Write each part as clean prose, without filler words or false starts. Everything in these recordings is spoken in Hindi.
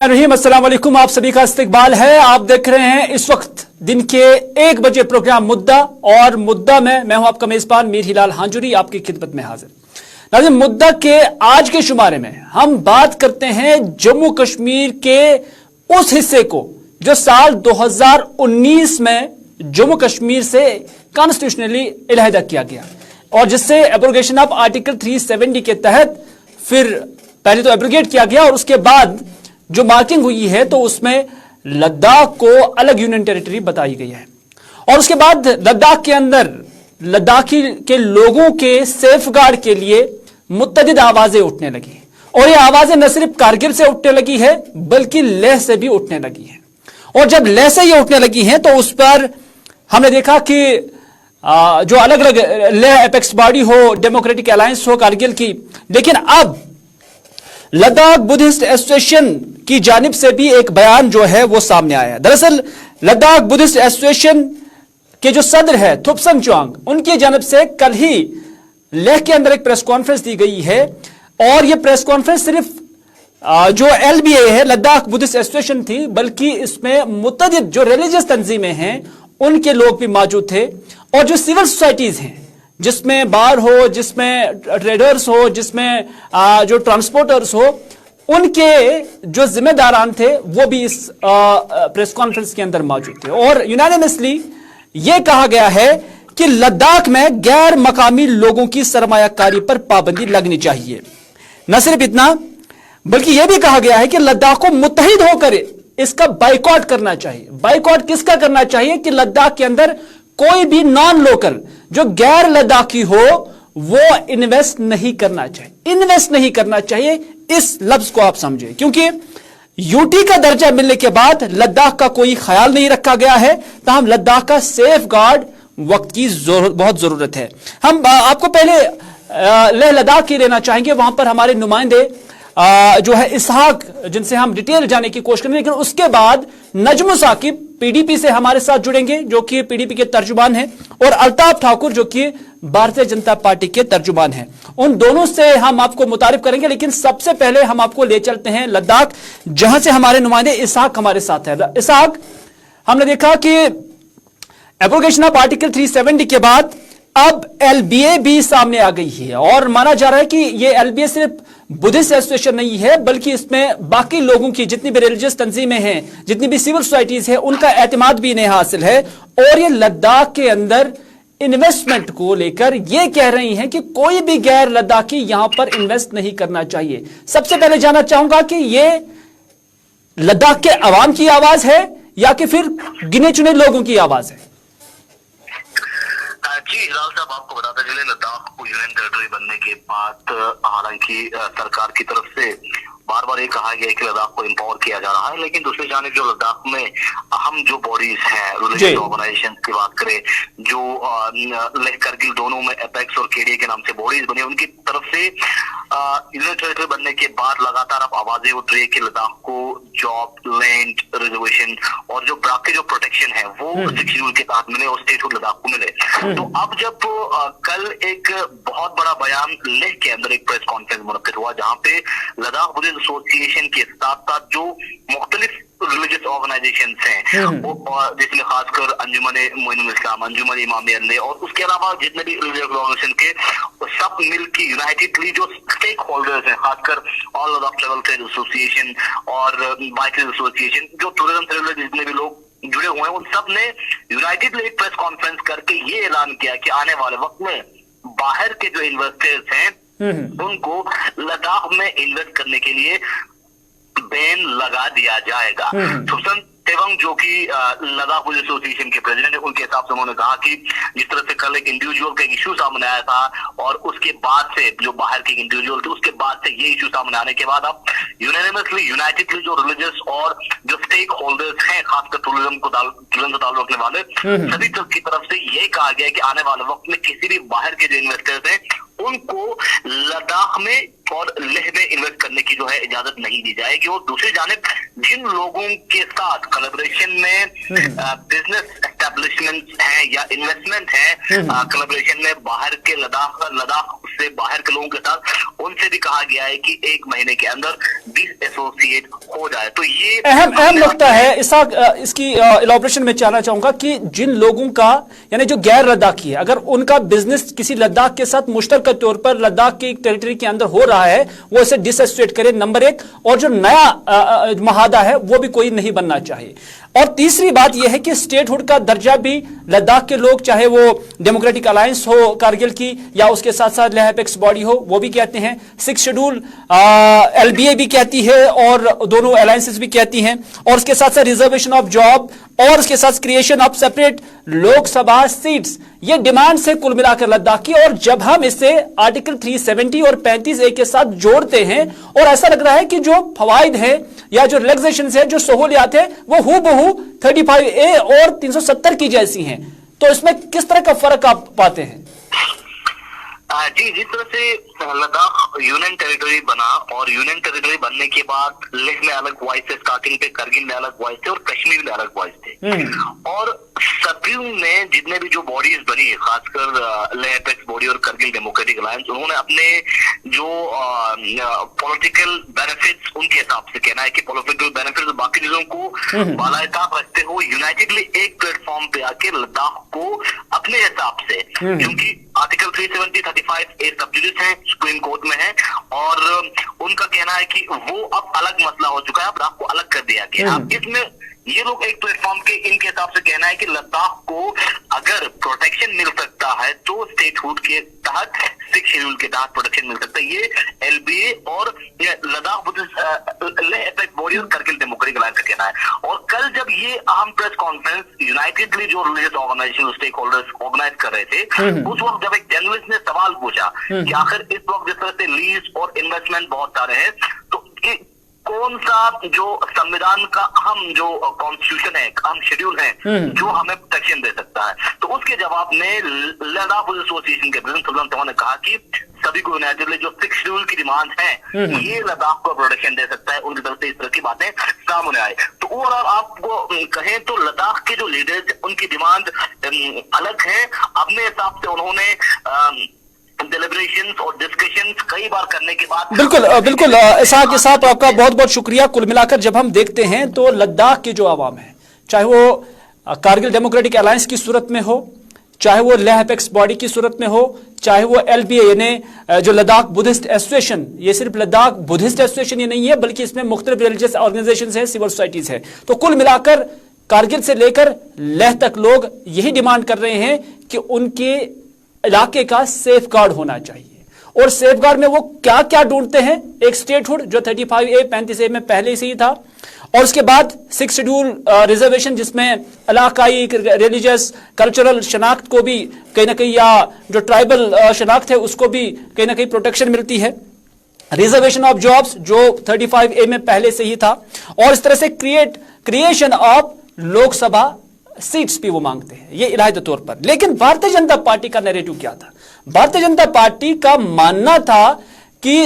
रहीम, अस्सलाम वालेकुम। आप सभी का इस्तकबाल है। आप देख रहे हैं इस वक्त दिन के 1 बजे प्रोग्राम मुद्दा, और मुद्दा में मैं हूं आपका मेजबान मीर हिलाल हांजुरी आपकी खिदमत में हाजिर। नाज़रीन, मुद्दा के आज के शुमारे में हम बात करते हैं जम्मू कश्मीर के उस हिस्से को जो साल 2019 में जम्मू कश्मीर से कॉन्स्टिट्यूशनली इलाहिदा किया गया, और जिससे एब्रोगेशन ऑफ आर्टिकल 370 के तहत फिर पहले तो एब्रोगेट किया गया और उसके बाद जो मार्किंग हुई है तो उसमें लद्दाख को अलग यूनियन टेरिटरी बताई गई है। और उसके बाद लद्दाख के अंदर लद्दाखी के लोगों के सेफगार्ड के लिए मुत्तदिद आवाजें उठने लगी, और ये आवाजें न सिर्फ कारगिल से उठने लगी है बल्कि लेह से भी उठने लगी है। और जब लेह से ये उठने लगी हैं तो उस पर हमने देखा कि जो अलग अलग लेह एपेक्स बॉडी हो, डेमोक्रेटिक अलायंस हो कारगिल की, लेकिन अब लद्दाख बुद्धिस्ट एसोसिएशन की जानिब से भी एक बयान जो है वो सामने आया है। दरअसल लद्दाख बुद्धिस्ट एसोसिएशन के जो सदर है थुपसन चुआंग, उनकी जानिब से कल ही लेह के अंदर एक प्रेस कॉन्फ्रेंस दी गई है, और यह प्रेस कॉन्फ्रेंस सिर्फ जो LBA है लद्दाख बुद्धिस्ट एसोसिएशन थी, बल्कि इसमें मुतअद्दिद जो रिलीजियस तंजीमें हैं उनके लोग भी मौजूद थे, और जो सिविल सोसाइटीज हैं जिसमें बार हो, जिसमें ट्रेडर्स हो, जिसमें जो ट्रांसपोर्टर्स हो, उनके जो जिम्मेदारान थे वो भी इस प्रेस कॉन्फ्रेंस के अंदर मौजूद थे। और यूनानिमसली यह कहा गया है कि लद्दाख में गैर मकामी लोगों की सरमायाकारी पर पाबंदी लगनी चाहिए। न सिर्फ इतना बल्कि यह भी कहा गया है कि लद्दाख को मुत्तहिद होकर इसका बाइकआउट करना चाहिए। बाइकआउट किसका करना चाहिए कि लद्दाख के अंदर कोई भी नॉन लोकल जो गैर लद्दाखी हो वो इन्वेस्ट नहीं करना चाहिए। इन्वेस्ट नहीं करना चाहिए, इस लफ्ज को आप समझें, क्योंकि यूटी का दर्जा मिलने के बाद लद्दाख का कोई ख्याल नहीं रखा गया है, ताहम लद्दाख का सेफ गार्ड वक्त की बहुत जरूरत है। हम आपको पहले लेह लद्दाख की लेना चाहेंगे, वहां पर हमारे नुमाइंदे जो है इसहाक, जिनसे हम डिटेल जाने की कोशिश करेंगे, लेकिन उसके बाद नजम साकिब PDP से हमारे साथ जुड़ेंगे जो कि PDP के तर्जुमान हैं, और अल्ताफ ठाकुर जो कि भारतीय जनता पार्टी के तर्जुमान हैं। उन दोनों से हम आपको मुतारिफ करेंगे, लेकिन सबसे पहले हम आपको ले चलते हैं लद्दाख, जहां से हमारे नुमाइंदे इसहाक हमारे साथ है। इसहाक, हमने देखा कि एब्रोगेशन ऑफ आर्टिकल 370 के बाद अब LBA भी सामने आ गई है, और माना जा रहा है कि ये LBA सिर्फ बुद्धिस्ट एसोसिएशन नहीं है बल्कि इसमें बाकी लोगों की जितनी भी रिलीजियस तंजीमें हैं, जितनी भी सिविल सोसाइटीज है, उनका एतमाद भी इन्हें हासिल है। और ये लद्दाख के अंदर इन्वेस्टमेंट को लेकर ये कह रही हैं कि कोई भी गैर लद्दाखी यहां पर इन्वेस्ट नहीं करना चाहिए। सबसे पहले जानना चाहूंगा कि ये लद्दाख के अवाम की आवाज है या कि फिर गिने चुने लोगों की आवाज है? जी हिलाल साहब, आपको बताते चले लद्दाख को यूनियन टेरिटरी बनने के बाद हालांकि सरकार की तरफ से बार बार ये कहा गया है कि लद्दाख को एम्पावर किया जा रहा है, लेकिन दूसरी जानिब जो लद्दाख में अहम जो बॉडीज हैं, रिलीजियस ऑर्गेनाइजेशन की बात करें, जो लेह करगिल दोनों में एपेक्स और KDA के नाम से बॉडीज बनी, उनकी तरफ से यूनियन टेरिटरी बनने के बाद लगातार अब आवाजें उठ रही है कि लद्दाख को जॉब, लैंड, रिजर्वेशन और जो बाकी जो प्रोटेक्शन है वो शेड्यूल के तहत मिले और स्टेट लद्दाख को मिले। तो अब जब कल एक बहुत बड़ा बयान लेह के अंदर एक प्रेस कॉन्फ्रेंस मुनक्किद हुआ, जहां पे लद्दाख बुद्धिस्ट एसोसिएशन के साथ साथ जो मुख्तलिफ रिलीजियस ऑर्गेनाइजेशन हैं, जिसमें खासकर अंजुमन मोइनुल इस्लाम, अंजुमन इमाम अल्लाह और उसके अलावा जितने भी रिलीजियस ऑर्गेनाइजेशन के सब मिलकर यूनाइटेडली जो स्टेक होल्डर्स हैं, खासकर all Ladakh travel trade association और बाइक एसोसिएशन, जो टूरिज्म से जितने भी लोग जुड़े हुए हैं, उन सब ने यूनाइटेडली एक प्रेस कॉन्फ्रेंस करके ये ऐलान किया कि आने वाले वक्त में बाहर के जो इन्वेस्टर्स हैं उनको लद्दाख में इन्वेस्ट करने के लिए बैन लगा दिया जाएगा। थुपसन चुआंग जो कि लद्दाख बुद्धिस्ट एसोसिएशन के प्रेसिडेंट है, उनके हिसाब से उन्होंने कहा कि जिस तरह से कल एक इंडिविजुअल का एक इश्यू सामने आया था और उसके बाद से जो बाहर के इंडिविजुअल थे उसके बाद से ये इश्यू सामने आने के बाद अब यूनानिमसली यूनाइटेडली जो रिलीजियस और जो स्टेक होल्डर्स हैं, खासकर टूरिज्म से ताल्लुक रखने वाले सभी की तरफ से ये कहा गया है कि आने वाले वक्त में किसी भी बाहर के जो इन्वेस्टर्स हैं उनको लद्दाख में और लेह में इन्वेस्ट करने की जो है इजाजत नहीं दी जाएगी। और दूसरी जानिब जिन लोगों के साथ कोलैबोरेशन में बिजनेस एस्टेब्लिशमेंट है या इन्वेस्टमेंट है कोलैबोरेशन में बाहर के लद्दाख से बाहर के लोगों के साथ, उनसे भी कहा गया है कि 1 महीने के अंदर डिसएसोसिएट हो जाए। तो ये अहम नुकता है। इसकी इलॉबरेशन में चाहना चाहूंगा कि जिन लोगों का यानी जो गैर लद्दाखी है, अगर उनका बिजनेस किसी लद्दाख के साथ मुश्तरका तौर पर लद्दाख की टेरिटरी के अंदर हो रहा है, वो इसे डिसएसोसिएट करे, नंबर 1। और जो नया महादा है वो भी कोई नहीं बनना चाहिए। और तीसरी बात यह है कि स्टेटहुड का दर्जा भी लद्दाख के लोग, चाहे वो डेमोक्रेटिक अलायंस हो कारगिल की या उसके साथ साथ लेह अपेक्स बॉडी हो, वो भी कहते हैं। 6 शेड्यूल LBA भी कहती है और दोनों अलायंसेस भी कहती हैं। और उसके साथ साथ रिजर्वेशन ऑफ जॉब और उसके साथ creation of separate Lok Sabha seats, ये डिमांड्स है कुल मिलाकर लद्दाख की। और जब हम इसे आर्टिकल 370 और 35A के साथ जोड़ते हैं और ऐसा लग रहा है कि जो फवाइद है या जो रिलैक्सेशन है, जो सहूलियात है, वो हूबहू 35A और 370 की जैसी हैं। तो इसमें किस तरह का फर्क आप पाते हैं? जी, जिस तरह से लद्दाख यूनियन टेरिटरी बना और यूनियन टेरिटरी बनने के बाद लेह में अलग वॉइस थे, स्टार्टिंग पे करगिल में अलग वॉइस थे और कश्मीर में अलग वॉइस थे। और सभी में जितने भी जो बॉडीज बनी, खासकर लेह अपेक्स बॉडी और करगिल डेमोक्रेटिक अलायंस, उन्होंने अपने जो पॉलिटिकल बेनिफिट्स, उनके हिसाब से कहना है कि पॉलिटिकल बेनिफिट्स बाकी चीजों को बालाएताब रखते हुए यूनाइटेडली एक प्लेटफॉर्म पे आके लद्दाख को अपने हिसाब से, क्योंकि आर्टिकल 370, 35A सब जुडिस है, सुप्रीम कोर्ट में है, और उनका कहना है कि वो अब अलग मसला हो चुका है, अब लद्दाख को अलग कर दिया गया। अब इसमें ये लोग एक प्लेटफॉर्म के, इनके हिसाब से कहना है कि लद्दाख को अगर प्रोटेक्शन मिल सकता है तो स्टेटहुड के तहत 6 शेड्यूल के तहत प्रोटेक्शन मिल सकता है। ये LBA और लद्दाख लेह अपेक्स बॉडी और करगिल डेमोक्रेटिक अलायंस का कहना है। और कल जब ये अहम प्रेस कॉन्फ्रेंस यूनाइटेडली जो religious organisation, stakeholders organise कर रहे थे, उस वक्त जब एक जर्नलिस्ट ने सवाल पूछा कि आखिर इस वक्त जिस तरह से लीज और इन्वेस्टमेंट बहुत सारे हैं, तो कौन सा जो संविधान का अहम जो कॉन्स्टिट्यूशन है, अहम शेड्यूल है जो हमें प्रोटेक्शन दे सकता है? तो उसके जवाब में लद्दाख एसोसिएशन के प्रेसिडेंट सुल्तान तवान ने कहा कि सभी को यूनाइटेडली जो 6 शेड्यूल की डिमांड है, ये लद्दाख को प्रोटेक्शन दे सकता है। उनकी तरफ से इस तरह की बातें सामने आए। तो ओवरऑल आपको कहें तो लद्दाख के जो लीडर्स, उनकी डिमांड अलग है। अपने हिसाब से उन्होंने डिलिब्रेशंस और डिस्कशंस कई बार करने के बाद बिल्कुल इसहाक साहब, आपका बहुत बहुत शुक्रिया। कुल मिलाकर जब हम देखते हैं तो लद्दाख की जो आवाम है, चाहे वो कारगिल डेमोक्रेटिक अलायंस की सूरत में हो, चाहे वो लेह अपेक्स बॉडी की सूरत में हो, चाहे वो LBA यानी जो लद्दाख बुद्धिस्ट एसोसिएशन, ये सिर्फ लद्दाख बुद्धिस्ट एसोसिएशन ये नहीं है, बल्कि इसमें मुख्तलिफ रिलीजियस ऑर्गेनाइजेशंस हैं, सिविल सोसाइटीज है। तो कुल मिलाकर कारगिल से लेकर लेह तक लोग यही डिमांड कर रहे हैं कि उनके इलाके का सेफ गार्ड होना चाहिए। और सेफ गार्ड में वो क्या क्या ढूंढते हैं? एक स्टेटहुड जो 35A 35A में पहले से ही था, और उसके बाद 6 शेड्यूल रिजर्वेशन जिसमें इलाकाई रिलीजियस कल्चरल शनाख्त को भी कहीं ना कहीं, या जो ट्राइबल शनाख्त है उसको भी कहीं ना कहीं प्रोटेक्शन मिलती है। रिजर्वेशन ऑफ जॉब्स जो 35A में पहले से ही था, और इस तरह से क्रिएशन ऑफ लोकसभा सीट्स भी वो मांगते हैं, ये इलाही तौर पर। लेकिन भारतीय जनता पार्टी का नैरेटिव क्या था? भारतीय जनता पार्टी का मानना था कि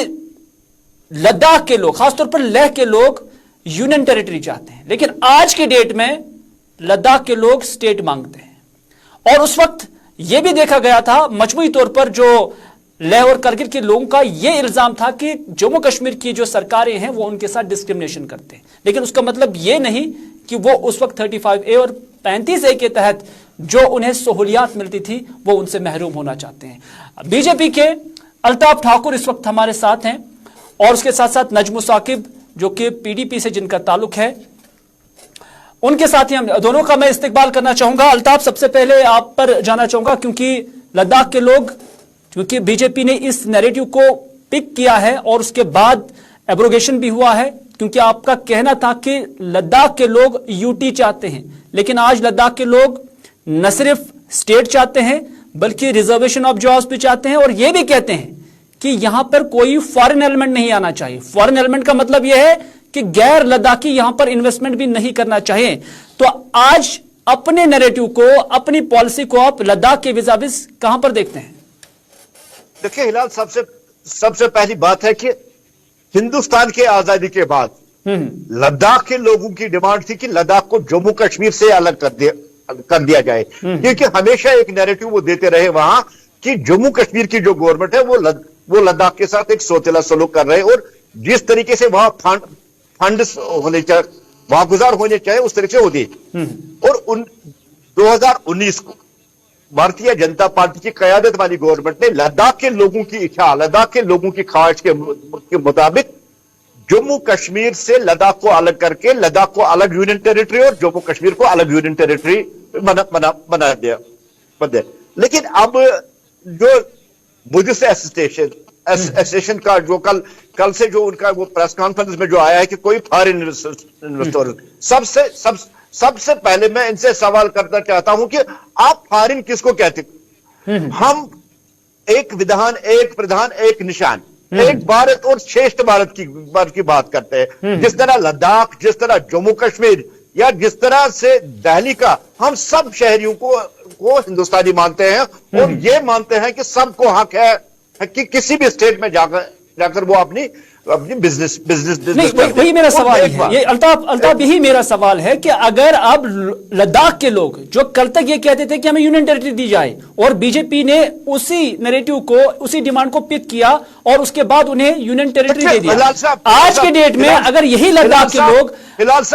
लद्दाख के लोग, खासतौर पर लेह के लोग यूनियन टेरिटरी चाहते हैं, लेकिन आज की डेट में लद्दाख के लोग स्टेट मांगते हैं। और उस वक्त यह भी देखा गया था मजमूई तौर पर, जो लेह और करगिल के लोगों का यह इल्जाम था कि जम्मू कश्मीर की जो सरकारें हैं वो उनके साथ डिस्क्रिमिनेशन करते हैं। लेकिन उसका मतलब यह नहीं कि वो उस वक्त 35A और 35A के तहत जो उन्हें सहूलियात मिलती थी वो उनसे महरूम होना चाहते हैं। बीजेपी के अल्ताफ ठाकुर इस वक्त हमारे साथ हैं, और उसके साथ साथ नजम साकिब जो कि PDP से जिनका ताल्लुक है, उनके साथ ही हम दोनों का मैं इस्तेकबाल करना चाहूंगा। अल्ताफ, सबसे पहले आप पर जाना चाहूंगा, क्योंकि लद्दाख के लोग, क्योंकि बीजेपी ने इस नैरेटिव को पिक किया है और उसके बाद एब्रोगेशन भी हुआ है, क्योंकि आपका कहना था कि लद्दाख के लोग UT चाहते हैं, लेकिन आज लद्दाख के लोग न सिर्फ स्टेट चाहते हैं बल्कि रिजर्वेशन ऑफ जॉब्स भी चाहते हैं, और यह भी कहते हैं कि यहां पर कोई फॉरेन एलिमेंट नहीं आना चाहिए। फॉरेन एलिमेंट का मतलब यह है कि गैर लद्दाखी यहां पर इन्वेस्टमेंट भी नहीं करना चाहिए। तो आज अपने नैरेटिव को, अपनी पॉलिसी को आप लद्दाख के विजाविज कहां पर देखते हैं? देखिए हिलाल, सबसे पहली बात है कि हिंदुस्तान के आजादी के बाद लद्दाख के लोगों की डिमांड थी कि लद्दाख को जम्मू कश्मीर से अलग कर दिया जाए, क्योंकि हमेशा एक नैरेटिव वो देते रहे वहां कि जम्मू कश्मीर की जो गवर्नमेंट है वो वो लद्दाख के साथ एक सोतेला सलूक कर रहे हैं, और जिस तरीके से वहां फंड होने चाहिए, वागुजार होने चाहिए, उस तरीके से होती। और 2019 को भारतीय जनता पार्टी की कयादत वाली गवर्नमेंट ने लद्दाख के लोगों की इच्छा, लद्दाख के लोगों की ख्वाहिश के मुताबिक जम्मू कश्मीर से लद्दाख को अलग करके लद्दाख को अलग यूनियन टेरिटरी और जम्मू कश्मीर को अलग यूनियन टेरिटरी बना दिया। लेकिन अब जो बुद्धिस्ट एसोसिएशन का जो कल से जो उनका वो प्रेस कॉन्फ्रेंस में जो आया है कि कोई फॉरेन इन्वेस्टर, सबसे पहले मैं इनसे सवाल करना चाहता हूं कि आप फॉरेन किसको कहते? हम एक विधान, एक प्रधान, एक निशान, एक भारत और श्रेष्ठ भारत की बात करते हैं। जिस तरह लद्दाख, जिस तरह जम्मू कश्मीर, या जिस तरह से दिल्ली का, हम सब शहरियों को हिंदुस्तानी मानते हैं, और ये मानते हैं कि सबको हक है कि किसी भी स्टेट में जाकर वो अपनी बिजनेस नहीं, वही मेरा सवाल है। ये अल्ताफ यही मेरा सवाल है कि अगर अब लद्दाख के लोग जो कल तक ये कहते थे कि हमें यूनियन टेरिटरी दी जाए, और बीजेपी ने उसी नैरेटिव को, उसी डिमांड को पिक किया और उसके बाद उन्हें यूनियन टेरिटरी दे दिया, आज के डेट में अगर यही लद्दाख के लोग,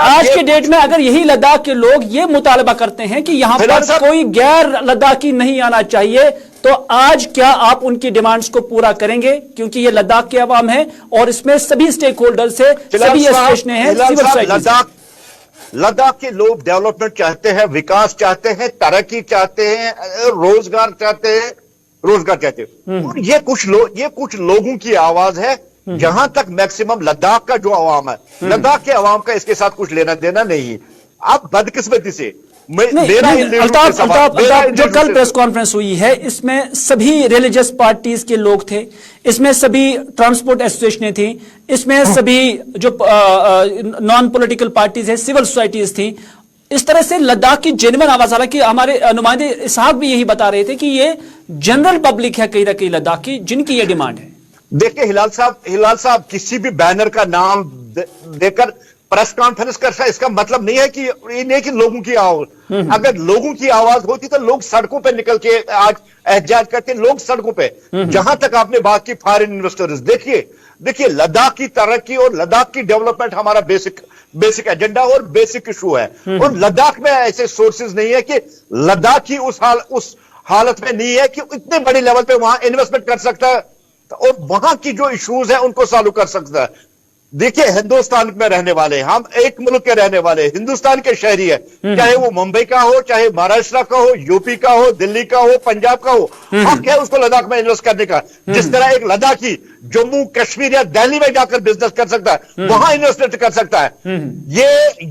आज के डेट में अगर यही लद्दाख के लोग ये मुतालबा करते हैं कि यहां पर कोई गैर लद्दाखी नहीं आना चाहिए, तो आज क्या आप उनकी डिमांड्स को पूरा करेंगे? क्योंकि ये लद्दाख के अवाम है और इसमें सभी स्टेक होल्डर से, सभी एसोसिएशन हैं, सिविल सोसाइटी। लद्दाख के लोग डेवलपमेंट चाहते हैं, विकास चाहते हैं, तरक्की चाहते हैं, रोजगार चाहते हैं। और ये कुछ लोगों की आवाज है। जहां तक मैक्सिमम लद्दाख का जो अवाम है, लद्दाख के अवाम का इसके साथ कुछ लेना देना नहीं है। अब बदकिस्मती से अल्ताफ, जो कल प्रेस कॉन्फ्रेंस हुई है, इसमें सभी रिलीजियस पार्टीज के लोग थे, इसमें सभी ट्रांसपोर्ट एसोसिएशनें थी, इसमें सभी जो नॉन पॉलिटिकल पार्टीज है, सिविल सोसाइटीज थी। इस तरह से लद्दाख की जेन्युइन आवाज, हालांकि हमारे नुमाइंदे इसहाक भी यही बता रहे थे कि ये जनरल पब्लिक है कहीं ना कहीं लद्दाख की, जिनकी ये डिमांड है। देखिए हिलाल साहब किसी भी बैनर का नाम देकर प्रेस कॉन्फ्रेंस करना, इसका मतलब नहीं है कि लोगों की आवाज, अगर लोगों की आवाज होती तो लोग सड़कों पे निकल के आज एहतजाज करते, लोग सड़कों पे। जहां तक आपने बात की फॉरेन इन्वेस्टर्स, देखिए लद्दाख की तरक्की और लद्दाख की डेवलपमेंट हमारा बेसिक एजेंडा और बेसिक इशू है। और लद्दाख में ऐसे सोर्सेज नहीं है कि लद्दाख की उस हालत में नहीं है कि इतने बड़े लेवल पे वहां इन्वेस्टमेंट कर सकता है और वहां की जो इश्यूज है उनको सॉल्व कर सकता है। देखिए हिंदुस्तान में रहने वाले, हम एक मुल्क के रहने वाले, हिंदुस्तान के शहरी है, चाहे वो मुंबई का हो, चाहे महाराष्ट्र का हो, यूपी का हो, दिल्ली का हो, पंजाब का हो, हक है उसको लद्दाख में इन्वेस्ट करने का। जिस तरह एक लद्दाखी जम्मू कश्मीर या दिल्ली में जाकर बिजनेस कर सकता है, वहां इन्वेस्टमेंट कर सकता है।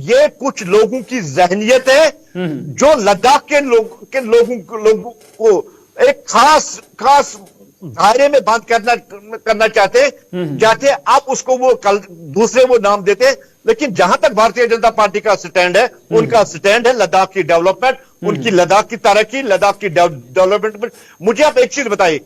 ये कुछ लोगों की जहनियत है जो लद्दाख के लोगों को एक खास दायरे में बात करना चाहते आप उसको वो कल दूसरे वो नाम देते। लेकिन जहां तक भारतीय जनता पार्टी का स्टैंड है, उनका स्टैंड है लद्दाख की डेवलपमेंट, उनकी लद्दाख की तरक्की, लद्दाख की डेवलपमेंट। मुझे आप एक चीज बताइए,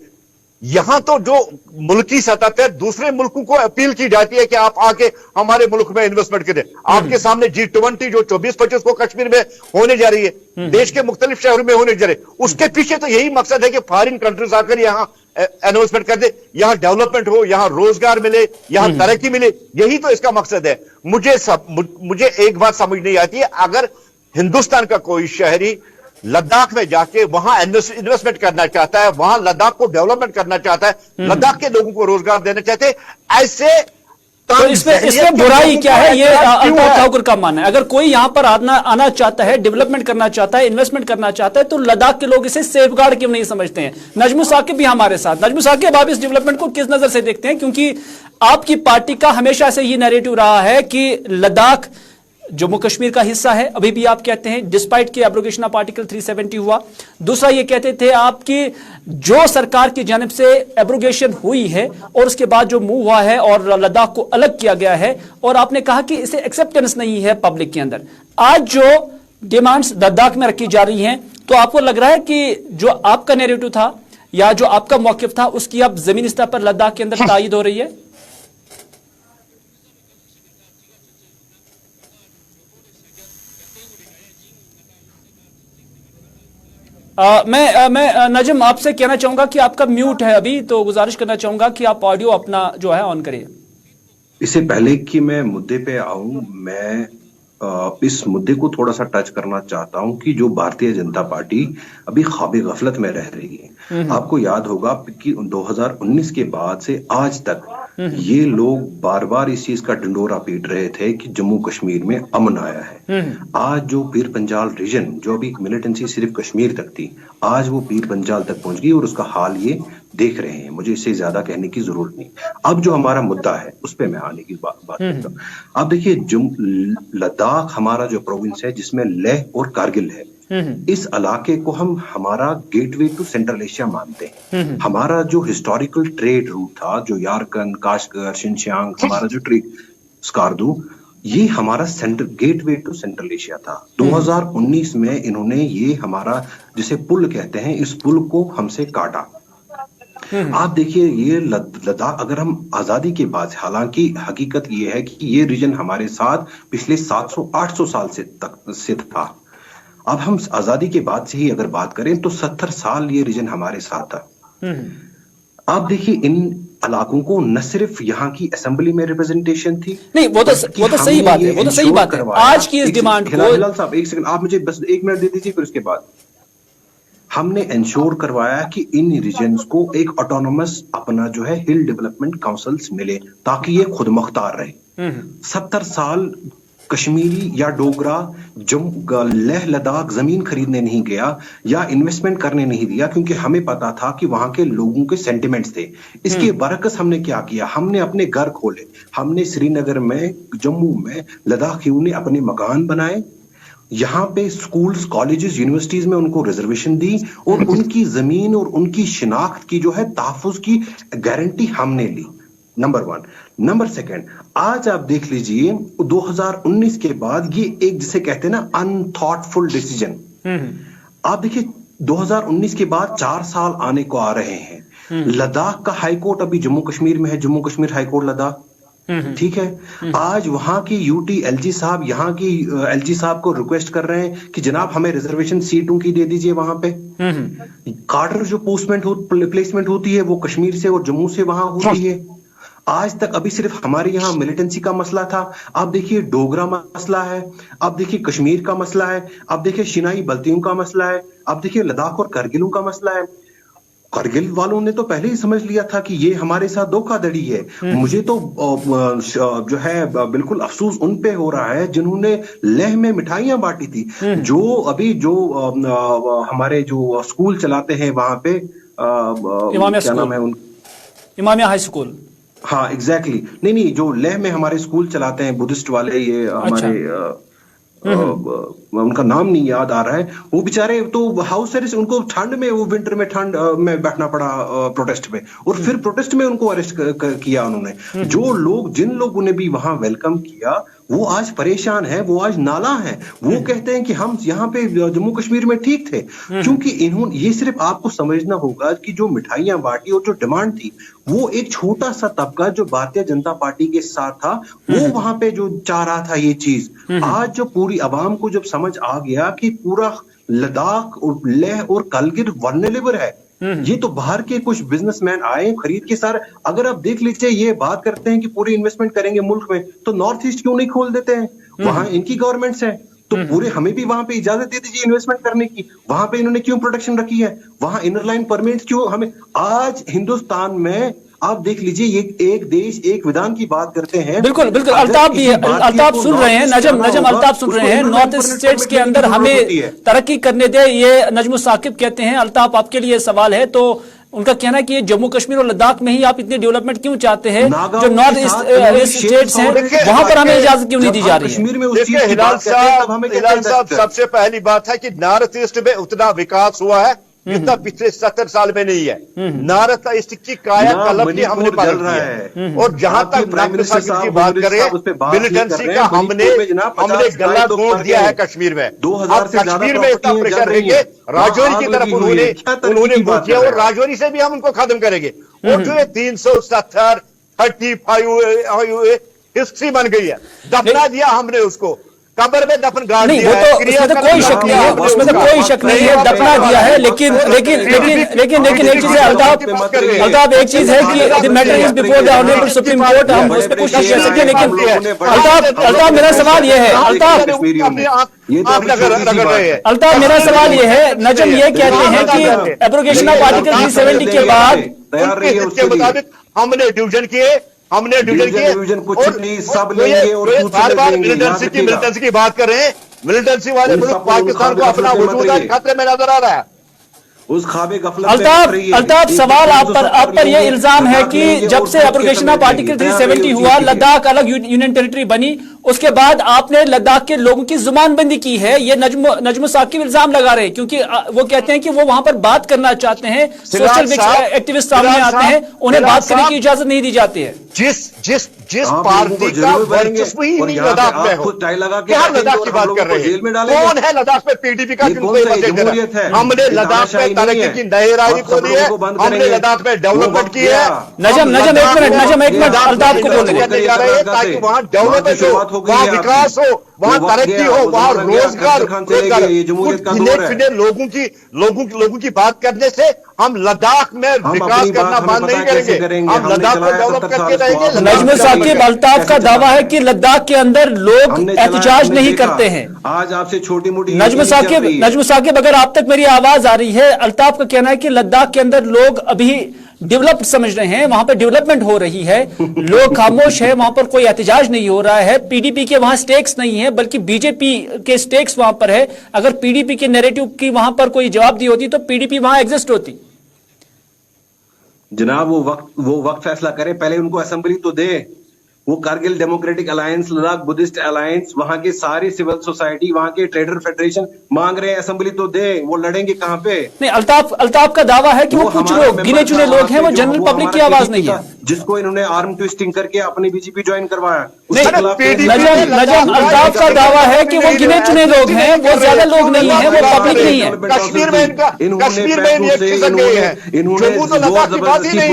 यहां तो जो मुल्की सतह पर दूसरे मुल्कों को अपील की जाती है कि आप आके हमारे मुल्क में इन्वेस्टमेंट करें। आपके सामने G20 जो 24-25 को कश्मीर में होने जा रही है, देश के मुख्तलिफ शहरों में होने जा रही है, उसके पीछे तो यही मकसद है कि फॉरेन कंट्रीज आकर यहां इन्वेस्टमेंट कर दे, यहां डेवलपमेंट हो, यहां रोजगार मिले, यहां तरक्की मिले। यही तो इसका मकसद है। मुझे एक बात समझ नहीं आती है, अगर हिंदुस्तान का कोई शहरी लद्दाख में जाके वहां इन्वेस्टमेंट करना चाहता है, वहां लद्दाख को डेवलपमेंट करना चाहता है, लद्दाख के लोगों को रोजगार देना चाहते हैं, ऐसे तो इसमें बुराई क्या है? ये अल्ताफ ठाकुर का मानना है। अगर कोई यहां पर आना चाहता है, डेवलपमेंट करना चाहता है, इन्वेस्टमेंट करना चाहता है, तो लद्दाख के लोग इसे सेफगार्ड क्यों नहीं समझते हैं? नजमुल साकिब भी हमारे साथ। नजमुल साकिब, आप इस डेवलपमेंट को किस नजर से देखते हैं? क्योंकि आपकी पार्टी का हमेशा से ये नैरेटिव रहा है कि लद्दाख जम्मू कश्मीर का हिस्सा है, अभी भी आप कहते हैं, डिस्पाइट के एब्रोगेशन ऑफ आर्टिकल 370 हुआ। दूसरा ये कहते थे आपकी जो सरकार की जानिब से एब्रोगेशन हुई है और उसके बाद जो मूव हुआ है और लद्दाख को अलग किया गया है, और आपने कहा कि इसे एक्सेप्टेंस नहीं है पब्लिक के अंदर। आज जो डिमांड्स लद्दाख में रखी जा रही हैं, तो आपको लग रहा है कि जो आपका नैरेटिव था या जो आपका मौकिफ था, उसकी अब जमीनी स्तर पर लद्दाख के अंदर तायद हो रही है? मैं नजम आपसे कहना चाहूंगा कि आपका म्यूट है अभी, तो गुजारिश करना चाहूंगा कि आप ऑडियो अपना जो है ऑन करिए। इससे पहले कि मैं मुद्दे पे आऊं, मैं इस मुद्दे को थोड़ा सा टच करना चाहता हूं कि जो भारतीय जनता पार्टी अभी ख्वाब गफलत में रह रही है। आपको याद होगा कि 2019 के बाद से आज तक ये लोग बार बार इस चीज का ढिंडोरा पीट रहे थे कि जम्मू कश्मीर में अमन आया है। आज जो पीर पंजाल रीजन, जो अभी मिलिटेंसी सिर्फ कश्मीर तक थी, आज वो पीर पंजाल तक पहुंच गई और उसका हाल ये देख रहे हैं। मुझे इससे ज्यादा कहने की जरूरत नहीं। अब जो हमारा मुद्दा है उस पे मैं आने की बात करता हूँ। अब देखिए, लद्दाख हमारा जो प्रोविंस है जिसमें लेह और कारगिल है, इस इलाके को हम हमारा गेटवे टू सेंट्रल एशिया मानते हैं। हमारा जो हिस्टोरिकल ट्रेड रूट था, जो यारकन, काशगर, शिनचांग, हमारा जो ट्रेड स्कार्दू, ये हमारा गेटवे टू सेंट्रल एशिया था। 2019 में इन्होंने ये हमारा जिसे पुल कहते हैं, इस पुल को हमसे काटा। आप देखिए, ये लद्दाख अगर हम आजादी के बाद, हालांकि हकीकत ये है कि ये रीजन हमारे साथ पिछले 700-800 साल से था। अब हम आजादी के बाद से ही अगर बात करें तो 70 साल ये रीजन हमारे साथ था। आप देखिए, इन इलाकों को न सिर्फ यहाँ की असेंबली में रिप्रेजेंटेशन थी, नहीं वो तो सही बात है, वो तो सही बात है। आज की इस डिमांड को, हिलाल साहब एक सेकंड, आप मुझे बस 1 मिनट दे दीजिए, फिर उसके बाद हमने इंश्योर करवाया कि इन रीजन्स को एक ऑटोनोमस अपना जो है हिल डेवलपमेंट काउंसिल्स मिले, ताकि ये खुद मुख्तार रहे। 70 साल कश्मीरी या डोगरा लेह लद्दाख जमीन खरीदने नहीं गया या इन्वेस्टमेंट करने नहीं दिया, क्योंकि हमें पता था कि वहां के लोगों के सेंटिमेंट्स थे। इसके बरकस हमने क्या किया, हमने अपने घर खोले। हमने श्रीनगर में, जम्मू में, लद्दाखियों ने अपने मकान बनाए। यहाँ पे स्कूल्स, कॉलेजेस, यूनिवर्सिटीज में उनको रिजर्वेशन दी और उनकी जमीन और उनकी शिनाख्त की जो है तहफ्फुज की गारंटी हमने ली। नंबर 1। नंबर 2, आज आप देख लीजिए 2019 के बाद ये एक जिसे कहते हैं ना अनथॉटफुल डिसीजन। आप देखिए 2019 के बाद 4 साल आने को आ रहे हैं। लद्दाख का हाईकोर्ट अभी जम्मू कश्मीर में है, जम्मू कश्मीर हाईकोर्ट लद्दाख, ठीक है। आज वहां की यूटी एलजी साहब, यहाँ की एलजी साहब को रिक्वेस्ट कर रहे हैं कि जनाब हमें रिजर्वेशन सीटों की दे दीजिए वहां पे। कार्डर जो प्लेसमेंट होती है वो कश्मीर से और जम्मू से वहां होती है। आज तक अभी सिर्फ हमारे यहाँ मिलिटेंसी का मसला था, अब देखिए डोगरा मसला है, अब देखिए कश्मीर का मसला है, अब देखिए शिनाई बल्तियों का मसला है, अब देखिए लद्दाख और करगिलों का मसला है। करगिल वालों ने तो पहले ही समझ लिया था कि ये हमारे साथ धोखाधड़ी है। मुझे तो जो है बिल्कुल अफसोस उन पे हो रहा है जिन्होंने लेह में मिठाइयां बांटी थी। जो अभी जो हमारे जो स्कूल चलाते हैं वहां पे, क्या नाम है उन, इमामिया हाई स्कूल। हाँ एग्जैक्टली, नहीं जो लेह में हमारे स्कूल चलाते हैं बुद्धिस्ट वाले, ये हमारे उनका नाम नहीं याद आ रहा है, वो बेचारे तो हाउस अरेस्ट, उनको ठंड में, वो विंटर में ठंड में बैठना पड़ा प्रोटेस्ट में, और फिर प्रोटेस्ट में उनको अरेस्ट किया उन्होंने। जो लोग, जिन लोगों ने भी वहां वेलकम किया वो आज परेशान है, वो आज नाला है। वो कहते हैं कि हम यहाँ पे जम्मू कश्मीर में ठीक थे, क्योंकि इन्होंने, ये सिर्फ आपको समझना होगा कि जो मिठाइयां बांटी और जो डिमांड थी, वो एक छोटा सा तबका जो भारतीय जनता पार्टी के साथ था, वो वहां पे जो चाह रहा था ये चीज। आज जो पूरी आवाम को जब समझ आ गया कि पूरा लद्दाख और लेह और करगिल वल्नरेबल है, ये तो बाहर के कुछ बिजनेसमैन आए खरीद के सारे। अगर आप देख लीजिए, ये बात करते हैं कि पूरी इन्वेस्टमेंट करेंगे मुल्क में, तो नॉर्थ ईस्ट क्यों नहीं खोल देते हैं? वहां इनकी गवर्नमेंट्स है, तो पूरे हमें भी वहां पे इजाजत दे दीजिए इन्वेस्टमेंट करने की। वहां पे इन्होंने क्यों प्रोटेक्शन रखी है? वहां इनर लाइन परमिट क्यों हमें? आज हिंदुस्तान में आप देख लीजिए, ये एक देश एक विधान की बात करते हैं। बिल्कुल बिल्कुल, अल्ताफ सुन रहे हैं, नजम अल्ताफ सुन रहे हैं। नॉर्थ ईस्ट स्टेट्स के अंदर हमें तरक्की करने दे, ये नजमुल साकिब कहते हैं। अल्ताफ, आपके लिए सवाल है, तो उनका कहना है कि ये जम्मू कश्मीर और लद्दाख में ही आप इतनी डेवलपमेंट क्यों चाहते हैं? जो नॉर्थ ईस्ट स्टेट्स हैं वहां पर हमें इजाजत क्यों नहीं दी जा रही है? देखिए हिलाल साहब, सबसे पहली बात है कि नॉर्थ ईस्ट में उतना विकास हुआ है जितना पिछले 70 साल में नहीं है। नॉर्थ ईस्ट की काया कलम की हमने बदल रहा है। और जहां तक प्राइम मिनिस्टर की बात करें, मिलिटेंसी का हमने गला तोड़ दिया है कश्मीर में। अब कश्मीर में इतना प्रेशर रहेंगे, राजौरी की तरफ उन्होंने मूव किया और राजौरी से भी हम उनको खत्म करेंगे। और जो 370, 35 हिस्ट्री बन गई है, दफना दिया हमने उसको। कब्र में दफन गाड़ नहीं, दिया वो है, तो उसमें तो कोई शक नहीं है, उसमें तो कोई शक नहीं है, दफना दिया है। लेकिन लेकिन लेकिन लेकिन लेकिन एक चीज है अल्ताफ, एक चीज है कि the matter is before the honourable supreme court, हम उस पर कुछ नहीं कह सकते। लेकिन अल्ताफ मेरा सवाल ये है, अल्ताफ मेरा सवाल ये है, नजम ये कहते हैं कि एब्रोगेशन ऑफ आर्टिकल 370 के बाद के मुताबिक हमने डिवीजन किए, कुछ नहीं, सब लेंगे और बार बार मिलिटेंसी की बात कर रहे हैं। मिलिटेंसी वाले मुल्क पाकिस्तान को अपना वजूद खतरे में नजर आ रहा है। उस खाबे गफलत अल्ताफ सवाल आप पर यह इल्जाम है कि जब से एब्रोगेशन ऑफ आर्टिकल 370 हुआ, लद्दाख अलग यूनियन टेरिटरी बनी, उसके बाद आपने लद्दाख के लोगों की जुबानबंदी की है। ये नजम साकिब इल्जाम लगा रहे हैं, क्योंकि वो कहते हैं कि वो वहां पर बात करना चाहते हैं, सोशल एक्टिविस्ट सामने आते हैं, उन्हें बात करने की इजाजत नहीं दी जाती है। जिस पार्टी का वर्चस्व ही नहीं लद्दाख में हो, क्या लद्दाख की बात कर रहे हैं? कौन है लद्दाख में पीडीपी का? हमने लद्दाख में तरक्की की नई राह खोली है, हमने लद्दाख में डेवलपमेंट की है। नजम एक मिनट अल्ताफ को बोलने दें, ताकि वहां डेवलपमेंट हो, वहां विकास हो, वहां तरक्की हो, वहां रोजगार लोगों की बात करने से हम लद्दाख में विकास करना बंद नहीं करेंगे, हम लद्दाख को डेवलप करके रहेंगे। नजम साकिब, अल्ताफ का दावा है कि लद्दाख के अंदर लोग एहतजाज नहीं करते हैं। आज आपसे छोटी मोटी नजम साकिब, अगर आप तक मेरी आवाज आ रही है, अल्ताफ का कहना है कि लद्दाख के अंदर लोग अभी डेवलप्ड समझ रहे हैं, वहां पर डेवलपमेंट हो रही है, लोग खामोश है, वहां पर कोई एहतजाज नहीं हो रहा है, पीडीपी के वहां स्टेक्स नहीं है, बल्कि बीजेपी के स्टेक्स वहां पर है। अगर पीडीपी के नैरेटिव की वहां पर कोई जवाब दी होती तो पीडीपी वहां एग्जिस्ट होती। जनाब वो वक्त फैसला करे, पहले उनको असेंबली तो दे। वो Kargil democratic alliance, Ladakh Buddhist alliance, वहां के सारे सिविल सोसाइटी, वहां के ट्रेडर फेडरेशन मांग रहे हैं असेंबली तो दे। वो लड़ेंगे कहां पे? नहीं, अल्ताफ का दावा है कि वो कुछ लोग, गिने चुने लोग हैं, वो जनरल पब्लिक की आवाज नहीं है, जिसको इन्होंने आर्म ट्विस्टिंग करके अपनी बीजेपी ज्वाइन करवाया। नजम अल्ताफ का दावा है कि वो गिने चुने लोग हैं, वो ज्यादा लोग नहीं है, वो पब्लिक नहीं है। कश्मीर में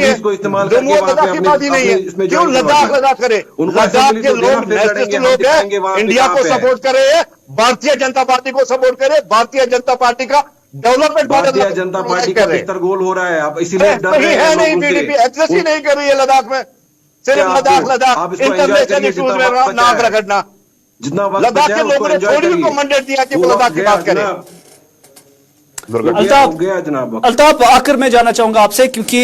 इसको इस्तेमाल क्यों लद्दाख करे? लद्दाख के लोग नेशनलिस्ट लोग हैं, इंडिया को सपोर्ट करे, भारतीय जनता पार्टी को सपोर्ट करे, भारतीय जनता पार्टी का डेवलपमेंट, भारतीय जनता पार्टी का बेहतर गोल हो रहा है। आप इसीलिए डर रहे हैं। नहीं, पीडीपी एक्सेस ही नहीं कर रही है लद्दाख में, सिर्फ लद्दाख इंटरनेशनल इश्यूज में नाक रगड़ना। जितना लद्दाख के लोगों ने थोड़ी भी कमेंडेट दिया कि वो लद्दाख की बात करें। अल्ताफ, आखिर में जाना चाहूंगा आपसे, क्योंकि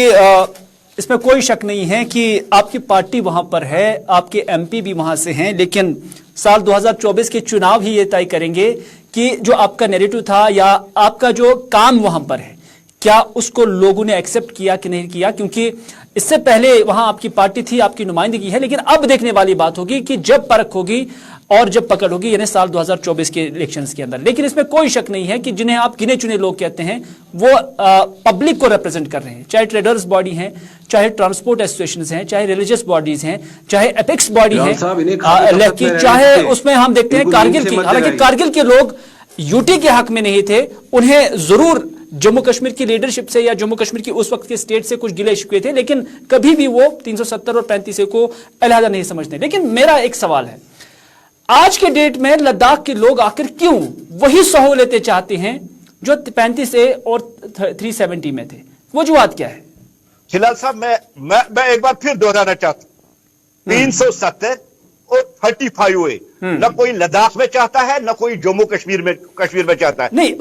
इसमें कोई शक नहीं है कि आपकी पार्टी वहां पर है, आपके एमपी भी वहां से हैं, लेकिन साल 2024 के चुनाव ही ये तय करेंगे कि जो आपका नैरेटिव था या आपका जो काम वहां पर है, क्या उसको लोगों ने एक्सेप्ट किया कि नहीं किया। क्योंकि इससे पहले वहां आपकी पार्टी थी, आपकी नुमाइंदगी है, लेकिन अब देखने वाली बात होगी कि जब परख होगी और जब पकड़ होगी, यानी साल 2024 के इलेक्शंस के अंदर। लेकिन इसमें कोई शक नहीं है कि जिन्हें आप गिने चुने लोग कहते हैं, वो पब्लिक को रिप्रेजेंट कर रहे हैं, चाहे ट्रेडर्स बॉडी हैं, चाहे ट्रांसपोर्ट एसोसिएशंस हैं, चाहे रिलीजियस बॉडीज हैं, चाहे एपेक्स बॉडी है, चाहे उसमें हम देखते हैं कारगिल की, हालांकि कारगिल के लोग यूटी के हक में नहीं थे, उन्हें जरूर जम्मू कश्मीर की लीडरशिप से या जम्मू कश्मीर की उस वक्त के स्टेट से कुछ गिले शिकवे थे, लेकिन कभी भी वो 370 और 35 को अलहदा नहीं समझते। लेकिन मेरा एक सवाल है, आज के डेट में लद्दाख के लोग आखिर क्यों वही सहूलियतें चाहते हैं जो 35 और 370 में थे? वजूहात क्या है? हिलाल साहब, मैं एक बार फिर दोहराना चाहता हूं, 370 और 35 न कोई लद्दाख में चाहता है, न कोई जम्मू कश्मीर में चाहता है। नहीं,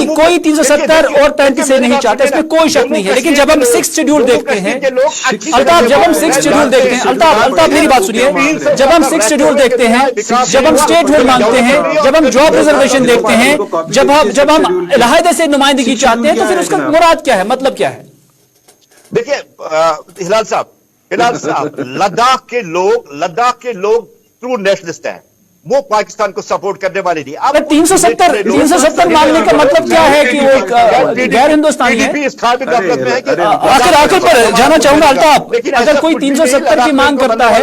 कोई 370 और 35 से नहीं चाहता, इसमें कोई शक नहीं है। लेकिन जब हम 6 शेड्यूल देखते हैं, अल्ताफ, जब हम 6 शेड्यूल देखते हैं, अल्ताफ मेरी बात सुनिए, जब हम 6 शेड्यूल देखते हैं, जब हम स्टेटहुड मांगते हैं, जब हम जॉब रिजर्वेशन देखते हैं, जब हम अलहदे से नुमाइंदगी चाहते हैं, तो फिर उसका मुराद क्या है, मतलब क्या है? देखिए हिलाल साहब, लद्दाख के लोग ट्रू नेशनलिस्ट हैं, वो पाकिस्तान को सपोर्ट करने वाले नहीं। अब 370 मांगने का मतलब क्या है कि वो गैर हिंदुस्तानी है? आखिर पर जाना चाहूंगा अल्ताफ, अगर कोई 370 की मांग करता है,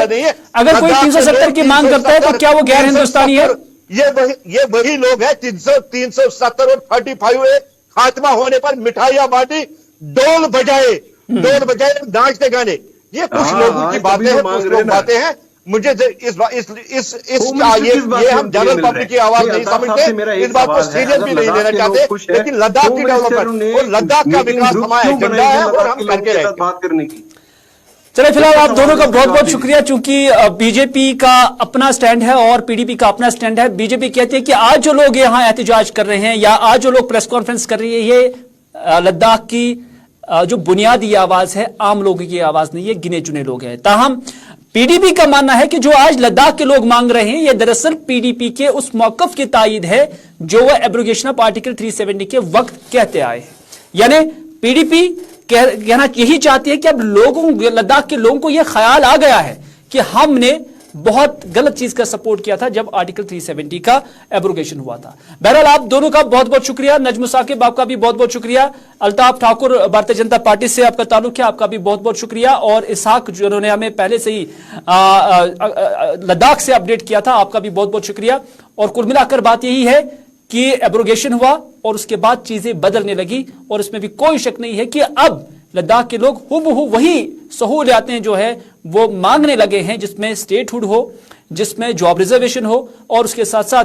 अगर कोई 370 की मांग करता है, तो क्या वो गैर हिंदुस्तानी है? ये वही लोग हैं 370 और 35 खात्मा होने पर मिठाइयां बांटी, डोल बजाए नाचते गाने। ये कुछ लोगों की बातें हैं, कुछ लोग बातें हैं। मुझे इस होम मिनिस्टर ये किस बात ये से हम उनके जनरल लिए पब्लिक की आवाज नहीं समझते, इस बात को सीरियस भी नहीं लेना चाहते, लेकिन लद्दाख की डेवलपमेंट और लद्दाख का विकास हमारा एजेंडा है और हम करके रहेंगे। बात करने की चलिए, फिलहाल आप दोनों का बहुत बहुत शुक्रिया, चूंकि बीजेपी का अपना स्टैंड है और पीडीपी का अपना स्टैंड है। बीजेपी कहती है कि आज जो लोग यहां एहतजाज कर रहे हैं या आज जो लोग प्रेस कॉन्फ्रेंस कर रही है, ये लद्दाख की जो बुनियादी आवाज है, आम लोगों की आवाज नहीं, ये गिने चुने लोग हैं। ताहम पीडीपी का मानना है कि जो आज लद्दाख के लोग मांग रहे हैं, ये दरअसल पीडीपी के उस मौकफ की तायीद है जो वह एब्रोगेशन ऑफ आर्टिकल 370 के वक्त कहते आए हैं। यानी पीडीपी कहना यही चाहती है कि अब लद्दाख के लोगों को यह ख्याल आ गया है कि हमने बहुत गलत चीज का सपोर्ट किया था जब आर्टिकल 370 का एब्रोगेशन हुआ था। बहरहाल आप दोनों का बहुत बहुत शुक्रिया। नजम साकिब, आपका भी बहुत बहुत शुक्रिया। अल्ताफ ठाकुर, भारतीय जनता पार्टी से आपका ताल्लुक है, आपका भी बहुत बहुत शुक्रिया। और इसहाक, जिन्होंने हमें पहले से ही लद्दाख से अपडेट किया था, आपका भी बहुत बहुत शुक्रिया। और कुल मिलाकर बात यही है कि एब्रोगेशन हुआ और उसके बाद चीजें बदलने लगी, और इसमें भी कोई शक नहीं है कि अब लद्दाख के लोग हुबहू वही सहूलियातें जो है वो मांगने लगे हैं, जिसमें स्टेटहुड हो, जिसमें जॉब रिजर्वेशन हो, और उसके साथ साथ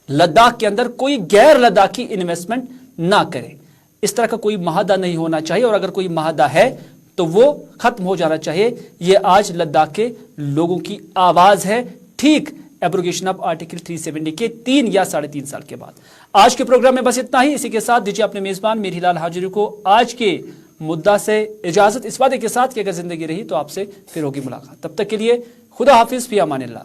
लद्दाख के अंदर कोई गैर लद्दाखी इन्वेस्टमेंट ना करे। इस तरह का कोई महादा नहीं होना चाहिए, और अगर कोई महादा है तो वो खत्म हो जाना चाहिए। ये आज लद्दाख के लोगों की आवाज है, ठीक एब्रोगेशन ऑफ आर्टिकल 370 के 3 या 3.5 साल के बाद। आज के प्रोग्राम में बस इतना ही। इसी के साथ दीजिए अपने मेजबान मीर हिलाल हाजिरी को आज के मुद्दा से इजाजत, इस वादे के साथ कि अगर जिंदगी रही तो आपसे फिर होगी मुलाकात। तब तक के लिए खुदा हाफिज, फी अमानिल्लाह।